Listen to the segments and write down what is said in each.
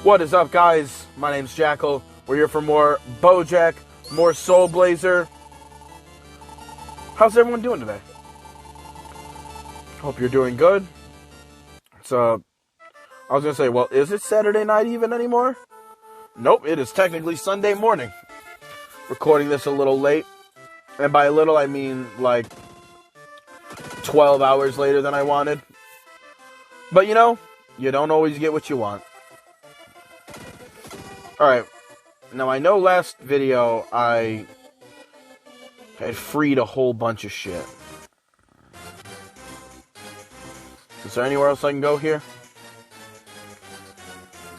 What is up, guys? My name's Jackal. We're here for more Bojack, more Soul Blazer. How's everyone doing today? Hope you're doing good. I was going to say, well, is it Saturday night even anymore? Nope, it is technically Sunday morning. Recording this a little late. And by little, I mean like 12 hours later than I wanted. But you know, you don't always get what you want. Alright, now I know last video I had freed a whole bunch of shit. Is there anywhere else I can go here?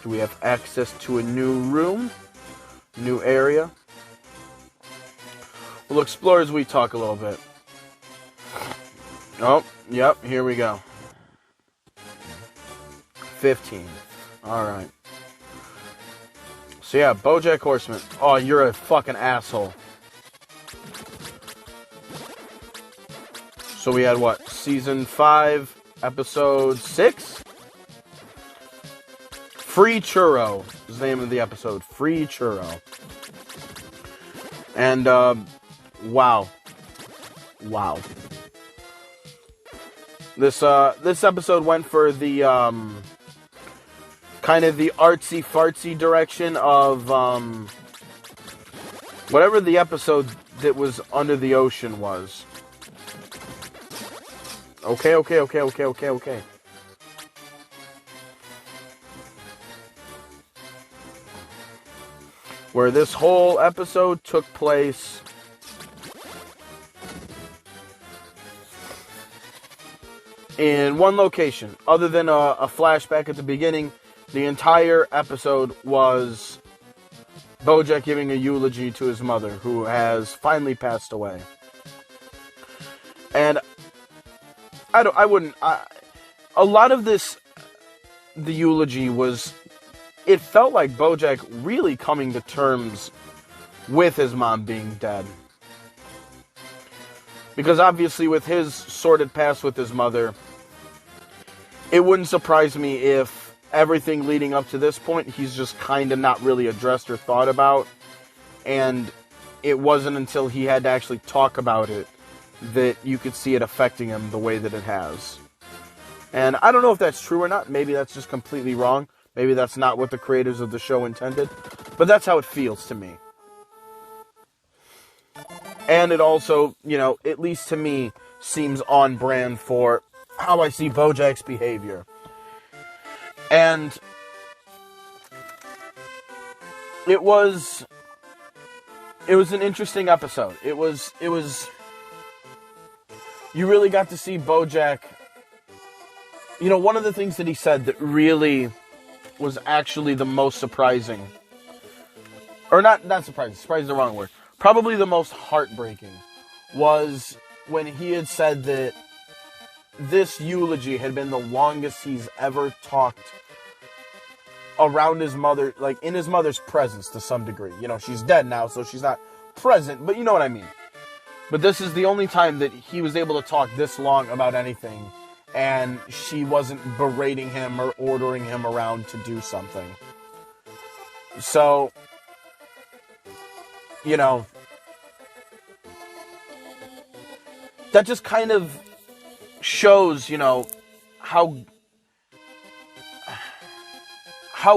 Do we have access to a new room? New area? We'll explore as we talk a little bit. Oh, yep, here we go. 15. Alright. So yeah, Bojack Horseman. Oh, you're a fucking asshole. So we had what? Season 5, episode 6? Free Churro is the name of the episode. Free Churro. And, wow. Wow. This episode went for the, kind of the artsy-fartsy direction of, whatever the episode that was under the ocean was. Okay. Where this whole episode took place in one location. Other than a flashback at the beginning, the entire episode was Bojack giving a eulogy to his mother, who has finally passed away. And a lot of this, the eulogy was, it felt like Bojack really coming to terms with his mom being dead. Because obviously with his sordid past with his mother, it wouldn't surprise me if everything leading up to this point, he's just kind of not really addressed or thought about. And it wasn't until he had to actually talk about it that you could see it affecting him the way that it has. And I don't know if that's true or not. Maybe that's just completely wrong. Maybe that's not what the creators of the show intended. But that's how it feels to me. And it also, you know, at least to me, seems on brand for how I see Bojack's behavior. And it was an interesting episode. It was you really got to see Bojack. You know, one of the things that he said that really was actually the most surprising, or not surprising, surprising is the wrong word, probably the most heartbreaking, was when he had said that this eulogy had been the longest he's ever talked around his mother, like in his mother's presence to some degree. You know, she's dead now, so she's not present, but you know what I mean. But this is the only time that he was able to talk this long about anything, and she wasn't berating him or ordering him around to do something. So, you know, that just kind of shows, you know, how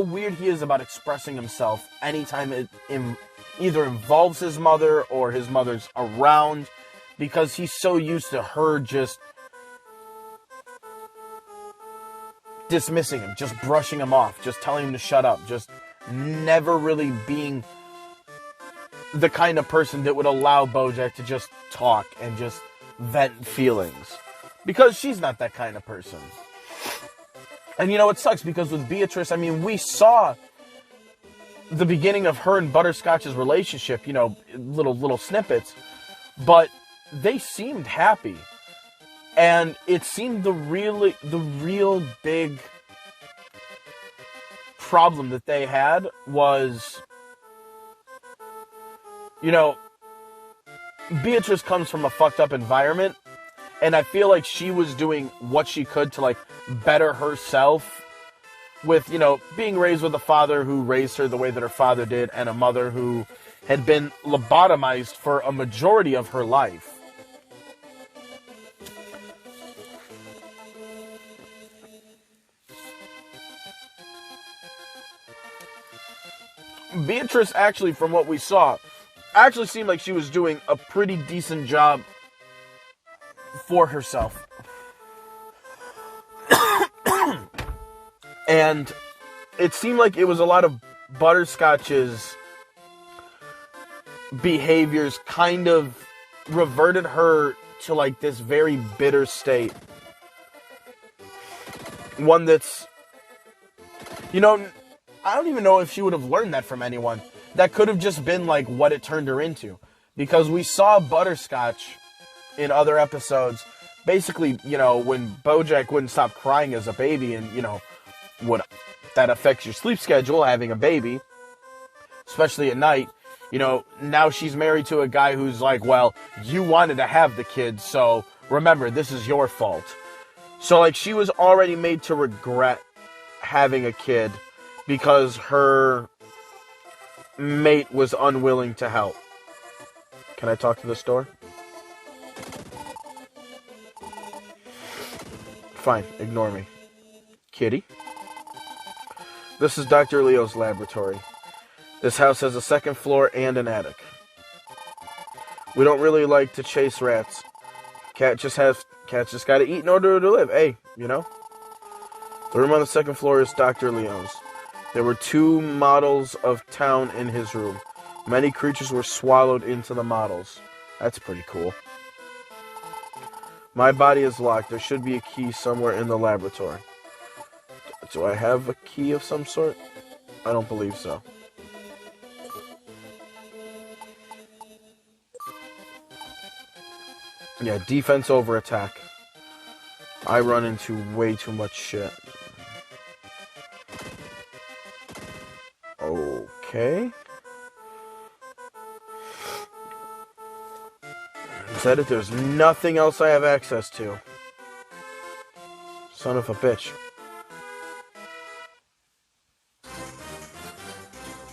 weird he is about expressing himself anytime it either involves his mother or his mother's around, because he's so used to her just dismissing him, just brushing him off, just telling him to shut up, just never really being the kind of person that would allow Bojack to just talk and just vent feelings. Because she's not that kind of person. And you know, it sucks because with Beatrice, I mean, we saw the beginning of her and Butterscotch's relationship, you know, little snippets, but they seemed happy. And it seemed the real big problem that they had was, you know, Beatrice comes from a fucked up environment, and I feel like she was doing what she could to, like, better herself with, being raised with a father who raised her the way that her father did, and a mother who had been lobotomized for a majority of her life. Beatrice, actually, from what we saw, actually seemed like she was doing a pretty decent job for herself. And it seemed like it was a lot of Butterscotch's behaviors kind of reverted her to like this very bitter state. One that's, I don't even know if she would have learned that from anyone. That could have just been like what it turned her into. Because we saw Butterscotch in other episodes, basically, when Bojack wouldn't stop crying as a baby, and, would that affects your sleep schedule, having a baby, especially at night. Now she's married to a guy who's like, well, you wanted to have the kid, so remember, this is your fault. So, like, she was already made to regret having a kid because her mate was unwilling to help. Can I talk to this door? Fine, ignore me. Kitty? This is Dr. Leo's laboratory. This house has a second floor and an attic. We don't really like to chase rats. Cats just gotta eat in order to live. Hey, The room on the second floor is Dr. Leo's. There were 2 models of town in his room. Many creatures were swallowed into the models. That's pretty cool. My body is locked. There should be a key somewhere in the laboratory. Do I have a key of some sort? I don't believe so. Yeah, defense over attack. I run into way too much shit. Okay. Is that it? There's nothing else I have access to. Son of a bitch.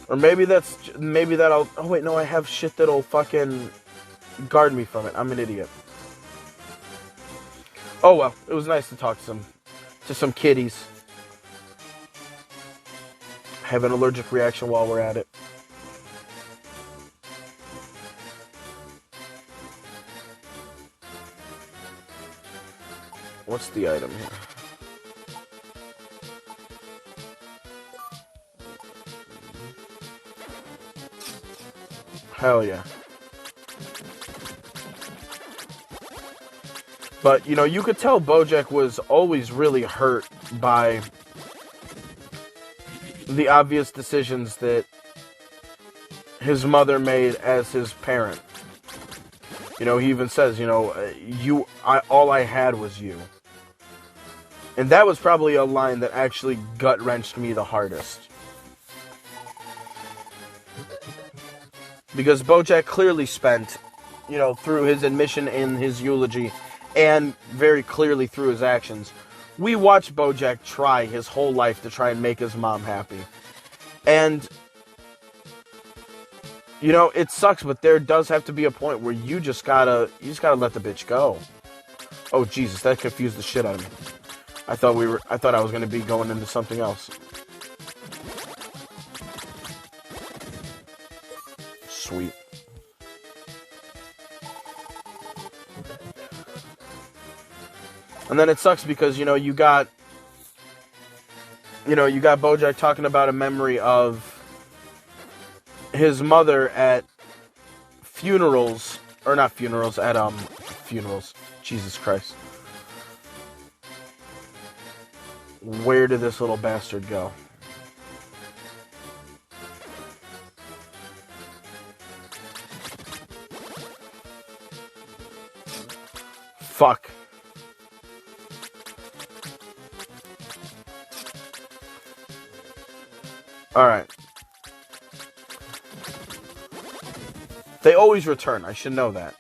Or maybe that'll... Oh, wait, no, I have shit that'll fucking guard me from it. I'm an idiot. Oh, well, it was nice to talk to some kitties. Have an allergic reaction while we're at it. What's the item here? Hell yeah. But, you could tell Bojack was always really hurt by the obvious decisions that his mother made as his parent. He even says, all I had was you. And that was probably a line that actually gut-wrenched me the hardest. Because Bojack clearly spent, through his admission in his eulogy, and very clearly through his actions, we watched Bojack try his whole life to try and make his mom happy. And, it sucks, but there does have to be a point where you just gotta let the bitch go. Oh, Jesus, that confused the shit out of me. I thought I was gonna be going into something else. Sweet. And then it sucks because, you got Bojack talking about a memory of his mother at funerals, or not funerals, at, funerals. Jesus Christ. Where did this little bastard go? Fuck. Alright. They always return. I should know that.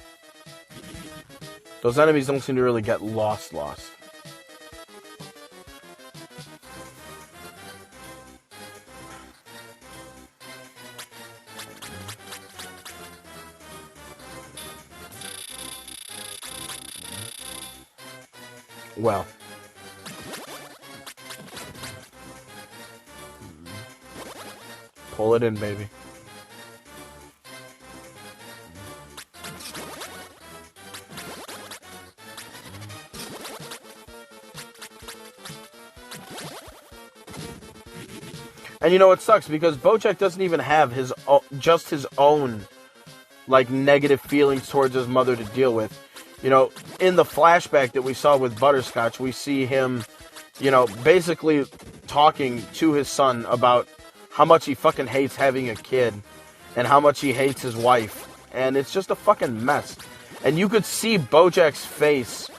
Those enemies don't seem to really get lost. Well. Pull it in, baby. And you know, it sucks because Bojack doesn't even have his own, like, negative feelings towards his mother to deal with. You know, in the flashback that we saw with Butterscotch, we see him, you know, basically talking to his son about how much he fucking hates having a kid and how much he hates his wife. And it's just a fucking mess. And you could see Bojack's face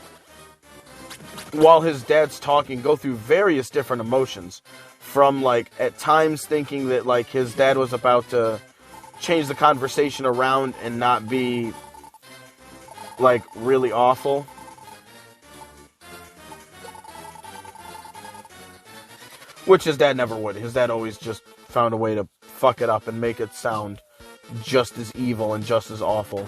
while his dad's talking go through various different emotions. From, like, at times thinking that, like, his dad was about to change the conversation around and not be, like, really awful. Which his dad never would. His dad always just found a way to fuck it up and make it sound just as evil and just as awful.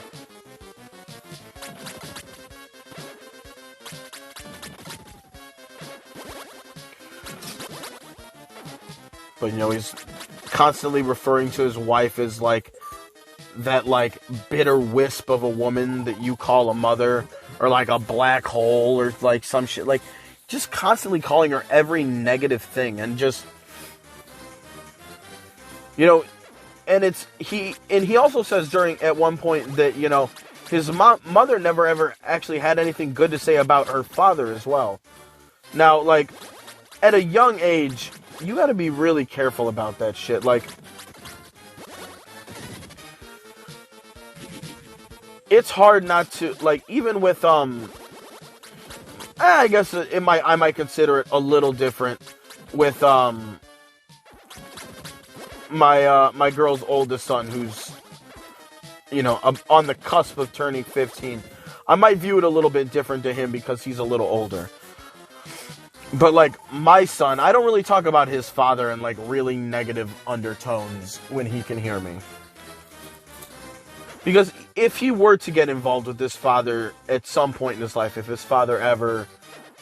But, you know, he's constantly referring to his wife as, like, that, like, bitter wisp of a woman that you call a mother, or, like, a black hole, or, like, some shit. Like, just constantly calling her every negative thing, and just, you know, and he also says at one point that, you know, his mother never ever actually had anything good to say about her father as well. Now, like, at a young age, you gotta be really careful about that shit. Like, it's hard not to, like, even with, I guess I might consider it a little different with, my girl's oldest son, who's, you know, on the cusp of turning 15. I might view it a little bit different to him because he's a little older. But, like, my son, I don't really talk about his father in, like, really negative undertones when he can hear me. Because if he were to get involved with his father at some point in his life, if his father ever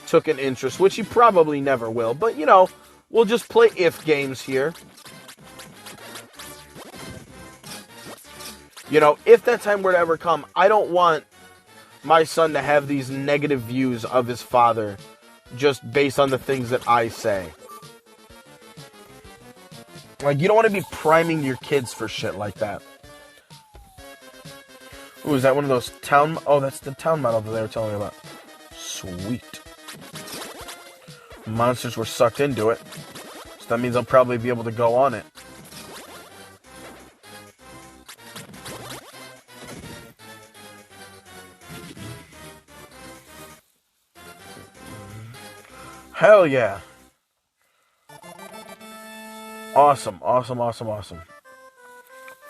took an interest, which he probably never will, but, you know, we'll just play if games here. You know, if that time were to ever come, I don't want my son to have these negative views of his father just based on the things that I say. Like, you don't want to be priming your kids for shit like that. Ooh, is that one of those town... Oh, that's the town model that they were telling me about. Sweet. Monsters were sucked into it. So that means I'll probably be able to go on it. Hell yeah. Awesome, awesome, awesome, awesome.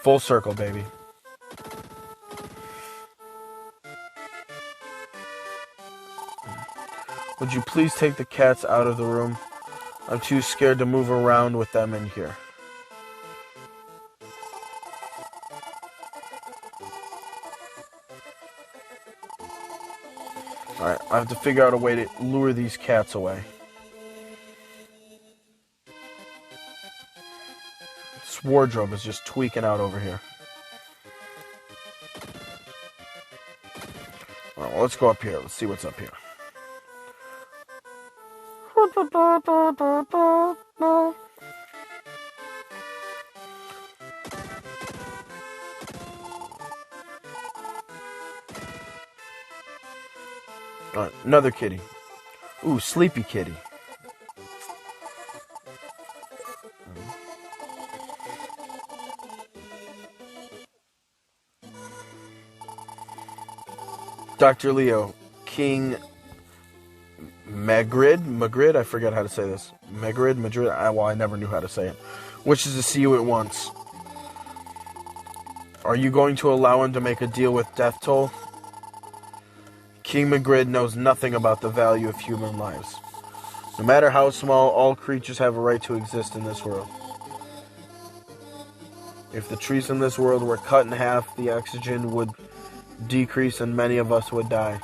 Full circle, baby. Would you please take the cats out of the room? I'm too scared to move around with them in here. Alright, I have to figure out a way to lure these cats away. This wardrobe is just tweaking out over here. Alright, well, let's go up here. Let's see what's up here. Alright, another kitty. Ooh, sleepy kitty. Dr. Leo, King Magrid, I forget how to say this. Madrid, well, I never knew how to say it. Wishes to see you at once. Are you going to allow him to make a deal with Death Toll? King Magrid knows nothing about the value of human lives. No matter how small, all creatures have a right to exist in this world. If the trees in this world were cut in half, the oxygen would decrease and many of us would die.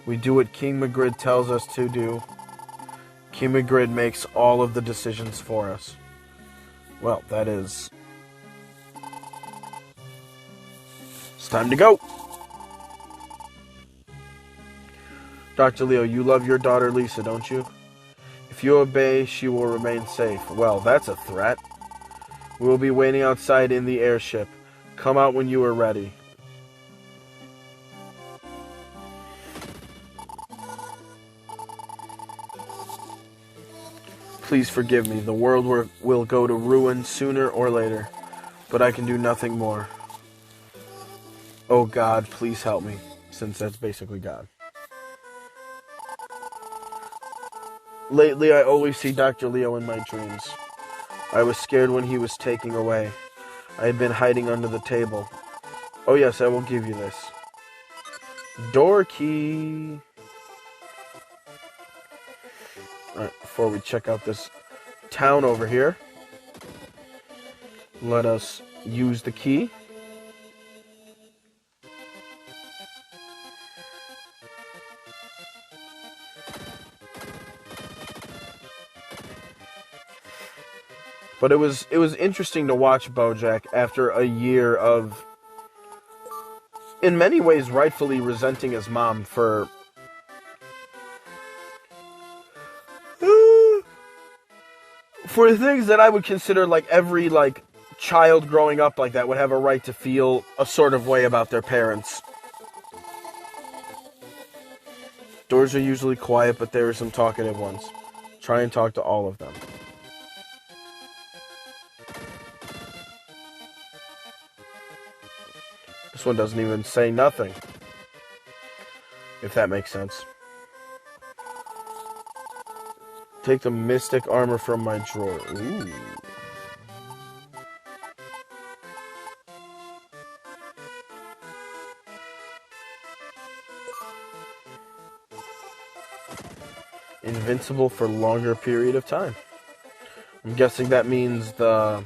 We do what King Magrid tells us to do. King Magrid makes all of the decisions for us. Well, that is... It's time to go. Dr. Leo, you love your daughter Lisa, don't you? If you obey, she will remain safe. Well, that's a threat. We will be waiting outside in the airship. Come out when you are ready. Please forgive me. The world will go to ruin sooner or later, but I can do nothing more. Oh God, please help me, since that's basically God. Lately, I always see Dr. Leo in my dreams. I was scared when he was taken away. I had been hiding under the table. Oh yes, I will give you this. Door key. Alright, before we check out this town over here, let us use the key. But it was interesting to watch Bojack after a year of, in many ways, rightfully resenting his mom for things that I would consider like every child growing up like that would have a right to feel a sort of way about their parents. Doors are usually quiet, but there are some talkative ones. Try and talk to all of them. This one doesn't even say nothing, if that makes sense. Take the mystic armor from my drawer. Ooh. Invincible for longer period of time. I'm guessing that means the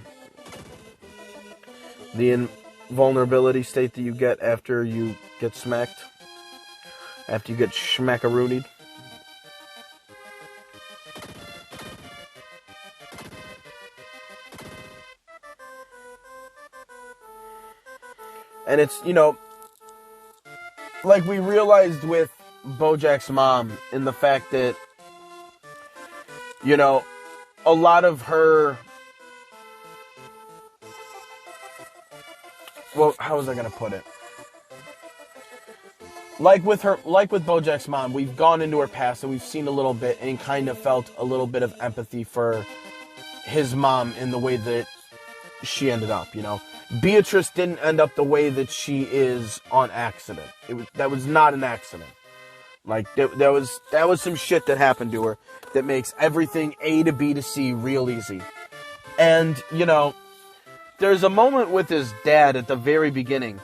invulnerability state that you get after you get smacked. After you get schmackaroonied. And it's, like we realized with Bojack's mom, in the fact that, a lot of her... Well, how was I going to put it? Like with Bojack's mom, we've gone into her past and we've seen a little bit and kind of felt a little bit of empathy for his mom in the way that she ended up, Beatrice didn't end up the way that she is on accident. That was not an accident. That was some shit that happened to her that makes everything A to B to C real easy. And, there's a moment with his dad at the very beginning.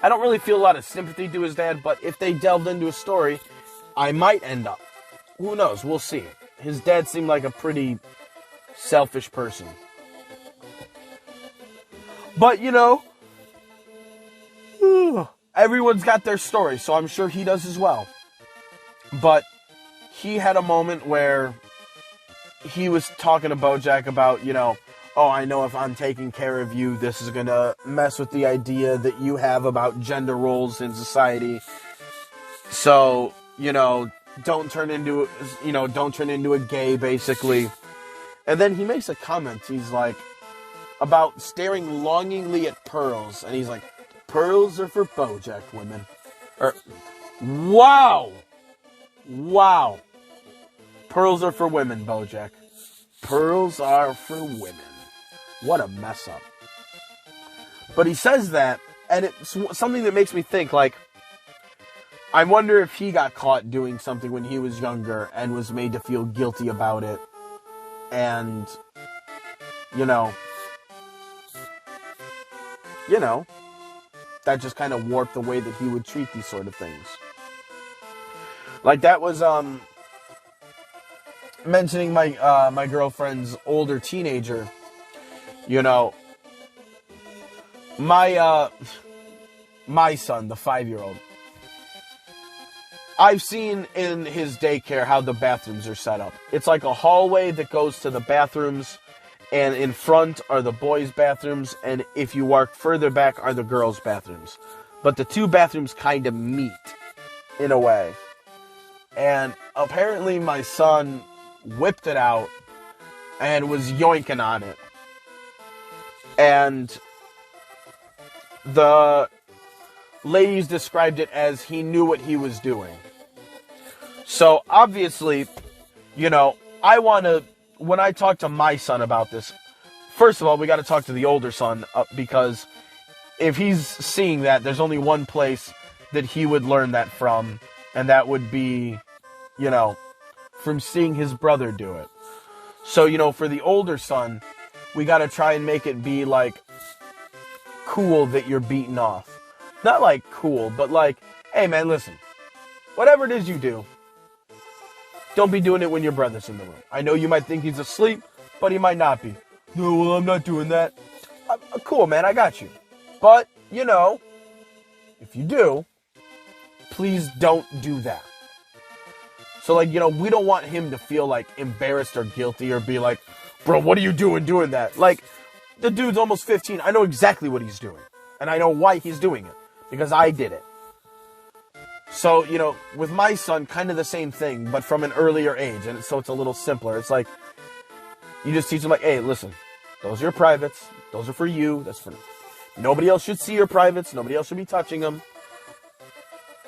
I don't really feel a lot of sympathy to his dad, but if they delved into a story, I might end up. Who knows? We'll see. His dad seemed like a pretty selfish person. But, everyone's got their story, so I'm sure he does as well. But he had a moment where he was talking to Bojack about, oh, I know if I'm taking care of you, this is going to mess with the idea that you have about gender roles in society. So, don't turn into a gay, basically. And then he makes a comment. He's like, about staring longingly at pearls. And he's like, pearls are for Bojack women. Wow! Wow. Pearls are for women, Bojack. Pearls are for women. What a mess up. But he says that, and it's something that makes me think, I wonder if he got caught doing something when he was younger and was made to feel guilty about it. And, that just kind of warped the way that he would treat these sort of things. That was, mentioning my girlfriend's older teenager, my son, the 5-year-old, I've seen in his daycare how the bathrooms are set up. It's like a hallway that goes to the bathrooms, and in front are the boys' bathrooms, and if you walk further back are the girls' bathrooms. But the two bathrooms kind of meet, in a way. And apparently my son whipped it out and was yoinking on it. And the ladies described it as he knew what he was doing. So, obviously, you know, when I talk to my son about this, first of all, we got to talk to the older son, because if he's seeing that, there's only one place that he would learn that from, and that would be, you know, from seeing his brother do it. So, you know, for the older son, we got to try and make it be, like, cool that you're beaten off. Not like cool, but like, hey man, listen, whatever it is you do, don't be doing it when your brother's in the room. I know you might think he's asleep, but he might not be. No, well, I'm not doing that. Cool, man, I got you. But, you know, if you do, please don't do that. So, like, you know, we don't want him to feel, like, embarrassed or guilty or be like, bro, what are you doing that? Like, the dude's almost 15. I know exactly what he's doing. And I know why he's doing it. Because I did it. So, you know, with my son, kind of the same thing, but from an earlier age. And so it's a little simpler. It's like, you just teach him, like, hey, listen, those are your privates. Those are for you. That's for... Nobody else should see your privates. Nobody else should be touching them.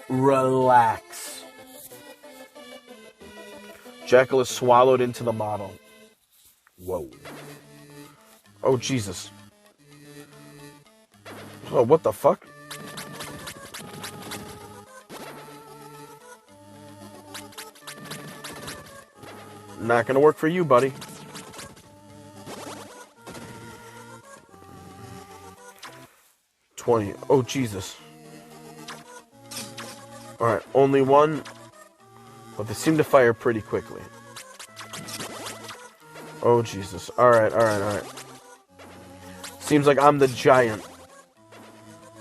Relax. Jekyll is swallowed into the model. Whoa. Oh, Jesus. Oh, what the fuck? Not gonna work for you, buddy. $20. Oh, Jesus. Alright, only one. But they seem to fire pretty quickly. Oh, Jesus. Alright. Seems like I'm the giant.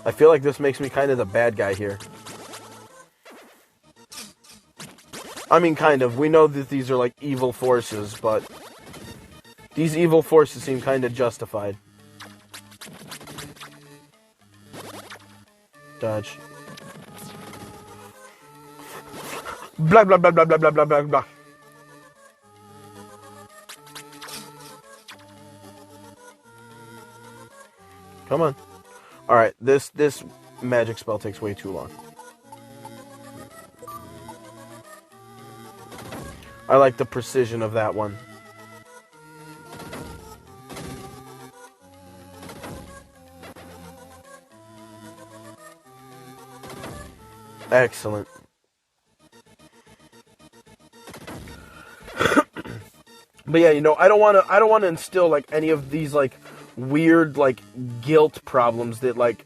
I feel like this makes me kind of the bad guy here. I mean, kind of. We know that these are like evil forces, but these evil forces seem kind of justified. Dodge. Blah, blah, blah, blah, blah, blah, blah, blah, blah. Come on. Alright, this magic spell takes way too long. I like the precision of that one. Excellent. But yeah, you know, I don't want to instill like any of these like weird like guilt problems that like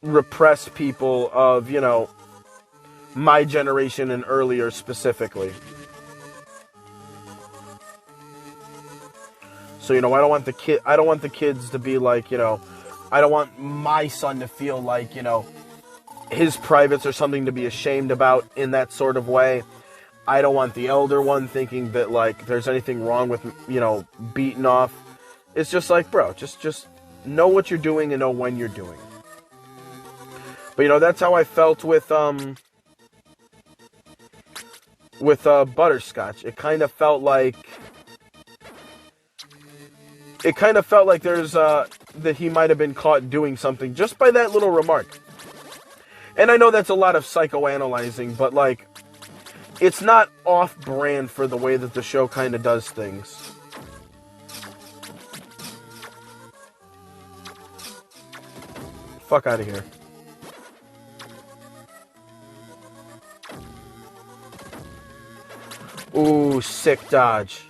repress people of, you know, my generation and earlier specifically. So, you know, I don't want the kids to be like, you know, I don't want my son to feel like, you know, his privates are something to be ashamed about in that sort of way. I don't want the elder one thinking that like there's anything wrong with, you know, beating off. It's just like, bro, just know what you're doing and know when you're doing it. But, you know, that's how I felt with Butterscotch. It kind of felt like there's that he might have been caught doing something just by that little remark. And I know that's a lot of psychoanalyzing, but like it's not off-brand for the way that the show kind of does things. Fuck out of here. Ooh, sick dodge.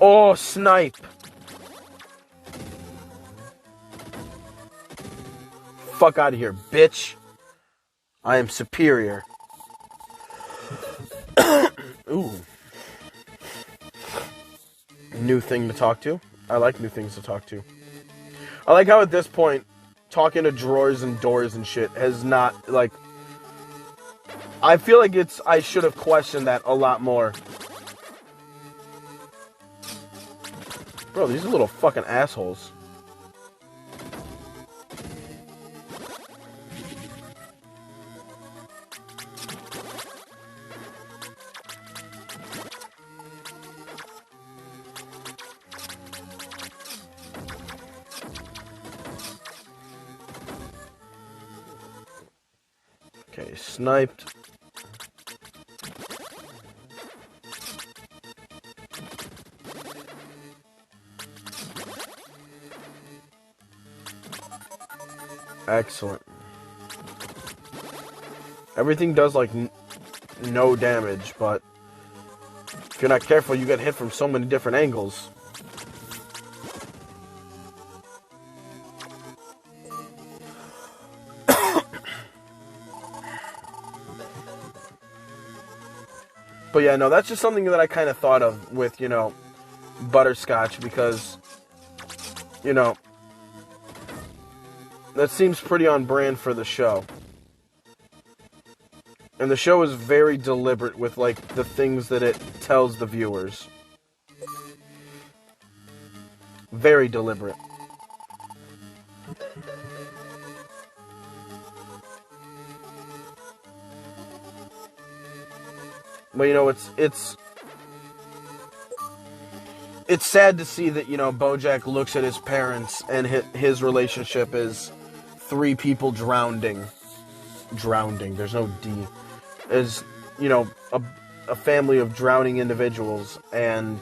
Oh, snipe. Fuck out of here, bitch. I am superior. Ooh. New thing to talk to. I like new things to talk to. I like how at this point, talking to drawers and doors and shit has not, like, I feel like I should have questioned that a lot more. Bro, these are little fucking assholes. Okay, sniped. Excellent. Everything does like no damage, but if you're not careful, you get hit from so many different angles. But yeah, no, that's just something that I kind of thought of with, Butterscotch, because, that seems pretty on brand for the show. And the show is very deliberate with, like, the things that it tells the viewers. Very deliberate. But, it's sad to see that, Bojack looks at his parents and his relationship is three people drowning. There's no D. Is, a family of drowning individuals, and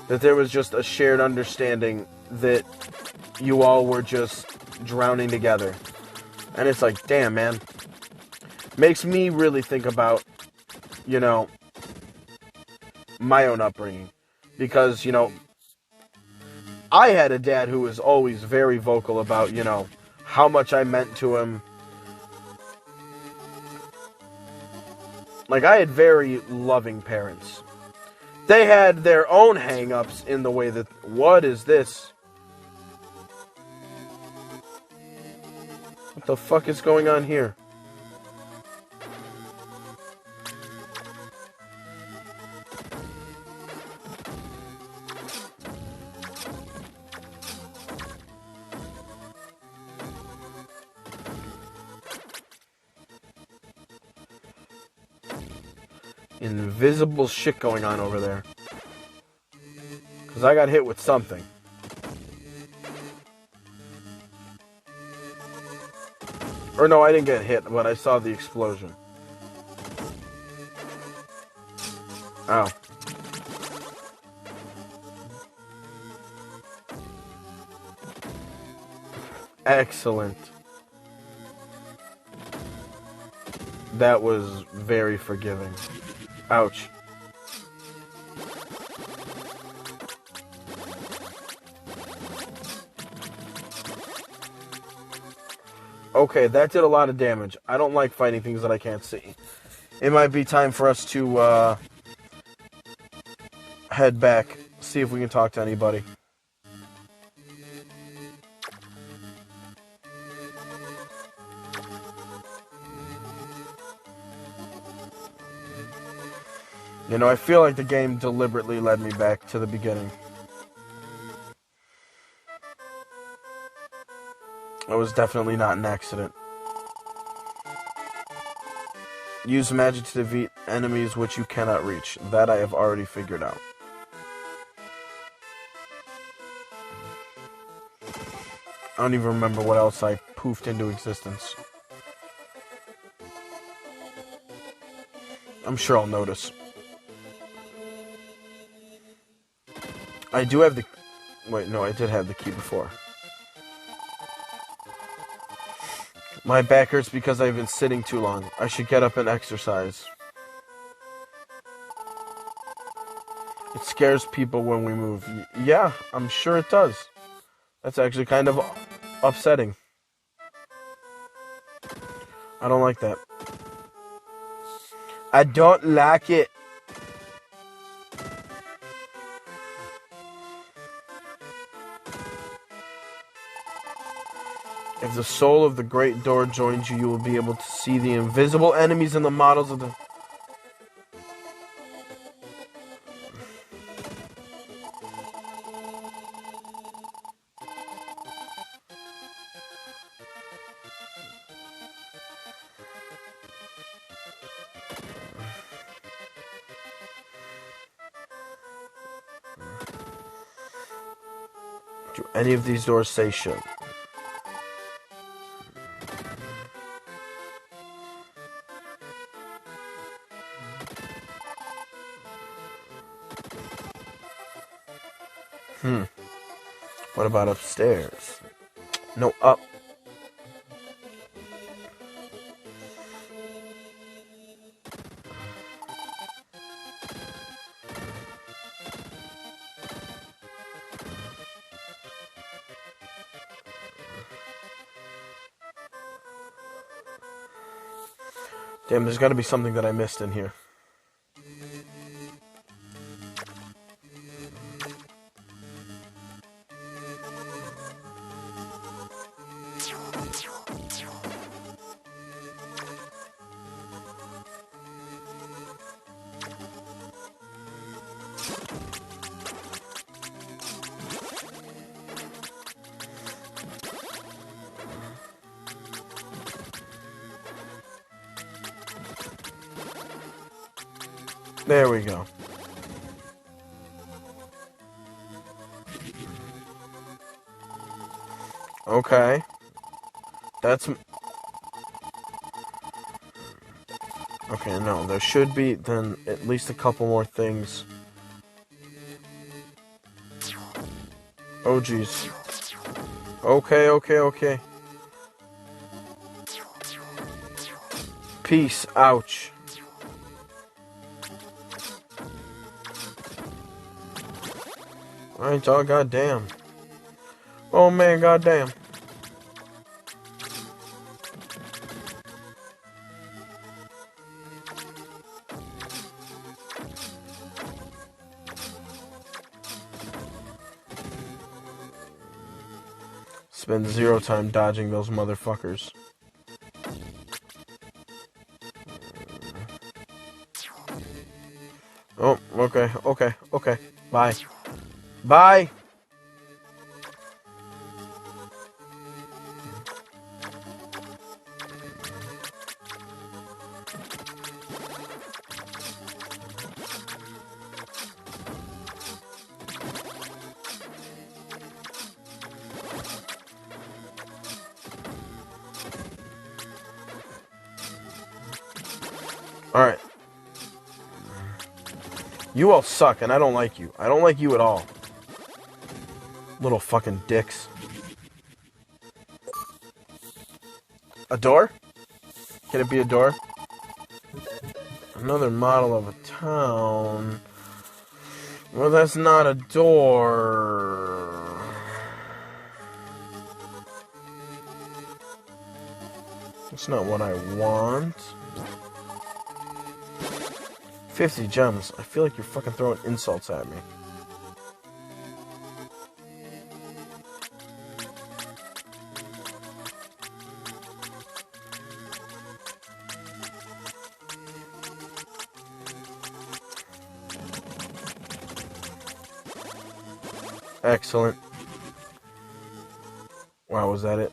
that there was just a shared understanding that you all were just drowning together. And it's like, damn, man. Makes me really think about, my own upbringing. Because, I had a dad who was always very vocal about, how much I meant to him. Like, I had very loving parents. They had their own hang-ups in the way that, what is this? What the fuck is going on here? Invisible shit going on over there. Because I got hit with something. Or no, I didn't get hit, but I saw the explosion. Ow. Excellent. That was very forgiving. Ouch. Okay, that did a lot of damage. I don't like fighting things that I can't see. It might be time for us to head back, see if we can talk to anybody. I feel like the game deliberately led me back to the beginning. It was definitely not an accident. Use magic to defeat enemies which you cannot reach. That I have already figured out. I don't even remember what else I poofed into existence. I'm sure I'll notice. I do have the... Wait, no, I did have the key before. My back hurts because I've been sitting too long. I should get up and exercise. It scares people when we move. Yeah, I'm sure it does. That's actually kind of upsetting. I don't like that. I don't like it. If the soul of the great door joins you, you will be able to see the invisible enemies and the models of the... Do any of these doors say should? What about upstairs? No, up. Damn, there's got to be something that I missed in here. There we go. Okay. That's... Okay, no, there should be then at least a couple more things. Oh, jeez. Okay. Peace. Ouch. Alright, y'all, goddamn. Oh, man, goddamn. Spend 0 time dodging those motherfuckers. Oh, okay. Bye. Bye! Alright. You all suck, and I don't like you. I don't like you at all. Little fucking dicks. A door? Can it be a door? Another model of a town. Well, that's not a door. That's not what I want. 50 gems. I feel like you're fucking throwing insults at me. Excellent. Wow, was that it?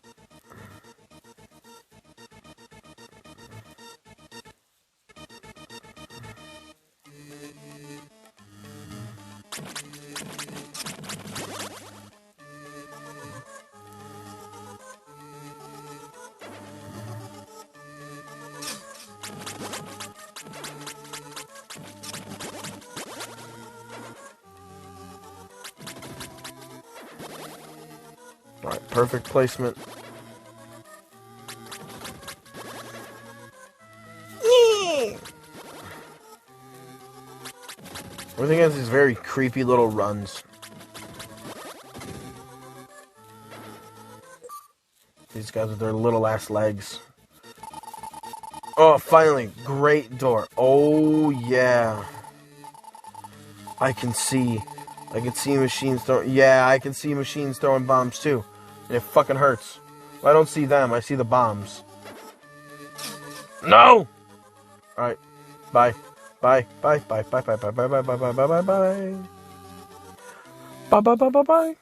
Alright, perfect placement. Everything has these very creepy little runs. These guys with their little ass legs. Oh, finally. Great door. Oh, yeah. I can see machines throwing... Yeah, I can see machines throwing bombs, too. And it fucking hurts. Well, I don't see them. I see the bombs. No! Alright. Bye. Bye. Bye. Bye. Bye. Bye. Bye. Bye. Bye. Bye. Bye. Bye. Bye. Bye. Bye. Bye. Bye. Bye. Bye.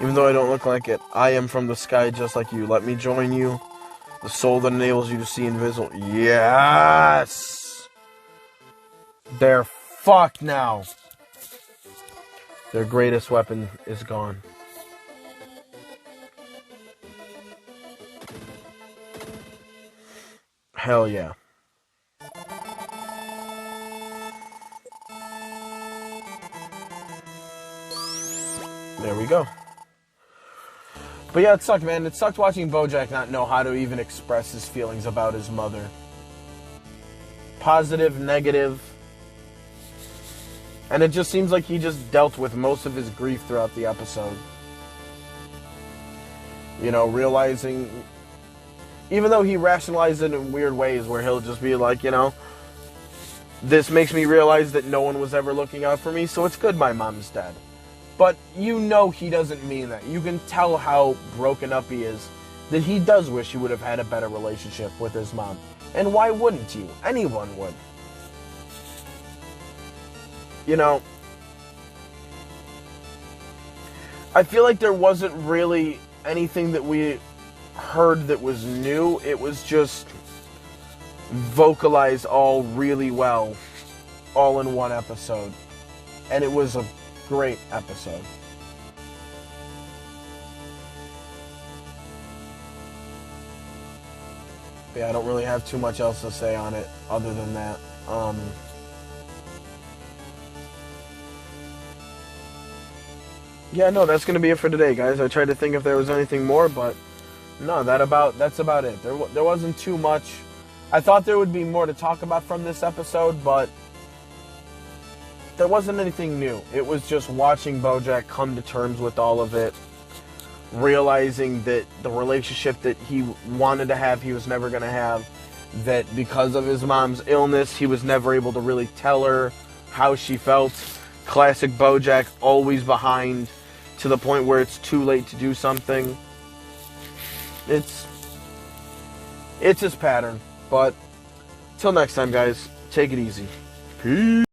Even though I don't look like it, I am from the sky just like you. Let me join you. The soul that enables you to see invisible. Yes! They're fucked now. Their greatest weapon is gone. Hell yeah. There we go. But yeah, it sucked, man. It sucked watching Bojack not know how to even express his feelings about his mother. Positive, negative. And it just seems like he just dealt with most of his grief throughout the episode. You know, realizing... Even though he rationalized it in weird ways where he'll just be like, you know, this makes me realize that no one was ever looking out for me, so it's good my mom's dead. But you know he doesn't mean that. You can tell how broken up he is, that he does wish he would have had a better relationship with his mom. And why wouldn't you? Anyone would. You know, I feel like there wasn't really anything that we heard that was new. It was just vocalized all really well, all in one episode. And it was a great episode. Yeah, I don't really have too much else to say on it other than that. Yeah, no, that's going to be it for today, guys. I tried to think if there was anything more, but no, that's about it. There wasn't too much. I thought there would be more to talk about from this episode, but there wasn't anything new. It was just watching Bojack come to terms with all of it, realizing that the relationship that he wanted to have, he was never going to have, that because of his mom's illness, he was never able to really tell her how she felt. Classic Bojack, always behind, to the point where it's too late to do something. It's his pattern. But till next time, guys, take it easy. Peace.